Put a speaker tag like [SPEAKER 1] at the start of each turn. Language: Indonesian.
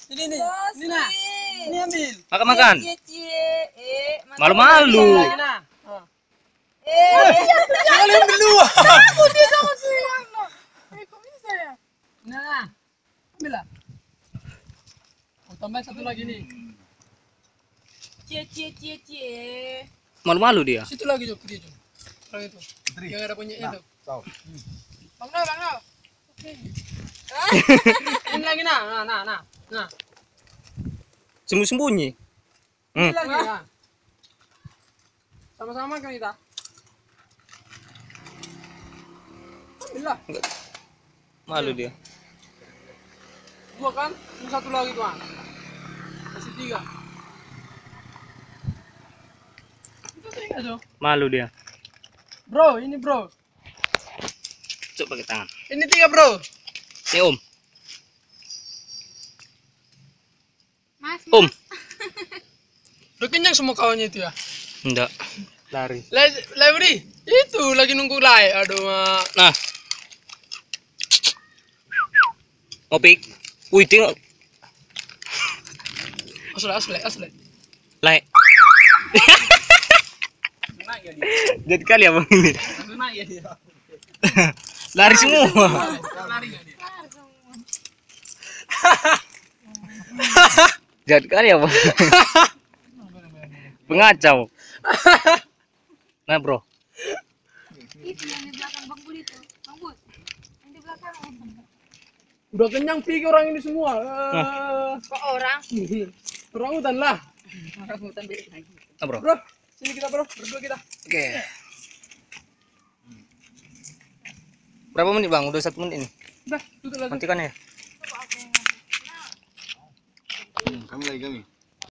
[SPEAKER 1] Ini nih. Ini nah. Ini ambil.
[SPEAKER 2] Makan. Malu-malu.
[SPEAKER 1] Kalian berdua.
[SPEAKER 3] Aku dia sama Suyana. Kok bisa ya?
[SPEAKER 1] Nah. Ambil lah. Oh, tambah satu lagi nih.
[SPEAKER 3] Cie.
[SPEAKER 2] Malu-malu dia.
[SPEAKER 1] Situ lagi Jok, dia Jok. Orang itu. Yang ada punya itu.
[SPEAKER 3] Bang Nol. Oke.
[SPEAKER 1] Ini lagi nah.
[SPEAKER 2] Sembunyi.
[SPEAKER 1] Ini lagi nah. Sama-sama kan kita. Ambil lah.
[SPEAKER 2] Malu dia.
[SPEAKER 1] Dua kan? Ini satu lagi tuan. Masih 3. Itu 3 Jok.
[SPEAKER 2] Malu dia.
[SPEAKER 1] Bro, ini bro.
[SPEAKER 2] Coba pakai tangan.
[SPEAKER 1] Ini 3 bro.
[SPEAKER 2] Ini Om.
[SPEAKER 3] Mas.
[SPEAKER 2] Om.
[SPEAKER 1] Udah kenyang semua kawannya itu ya?
[SPEAKER 2] Enggak. Lari.
[SPEAKER 1] Library. Itu lagi nunggu lay. Aduh, Mak.
[SPEAKER 2] Nah. Ngopik. Wih, tengok.
[SPEAKER 1] Asli.
[SPEAKER 2] Lai. Jadi kali abang ini. Lari semua.
[SPEAKER 1] Lari nggak dia?
[SPEAKER 2] Jadi kali abang. Pengacau. Nah bro.
[SPEAKER 3] Itu yang di belakang Bang Budi tuh. Bang Bud. Yang di belakang.
[SPEAKER 1] Udah kenyang 3 orang ini semua.
[SPEAKER 3] Kok orang?
[SPEAKER 1] Orang hutan lah.
[SPEAKER 3] Orang hutan beda lagi.
[SPEAKER 2] Nah bro.
[SPEAKER 1] Bro, sini kita bro, berdua kita.
[SPEAKER 2] Oke. Berapa menit bang? Udah 1 menit ini.
[SPEAKER 1] Udah, tutup lagi.
[SPEAKER 2] Matikan ya.
[SPEAKER 3] Coba aku.
[SPEAKER 4] Kami lagi.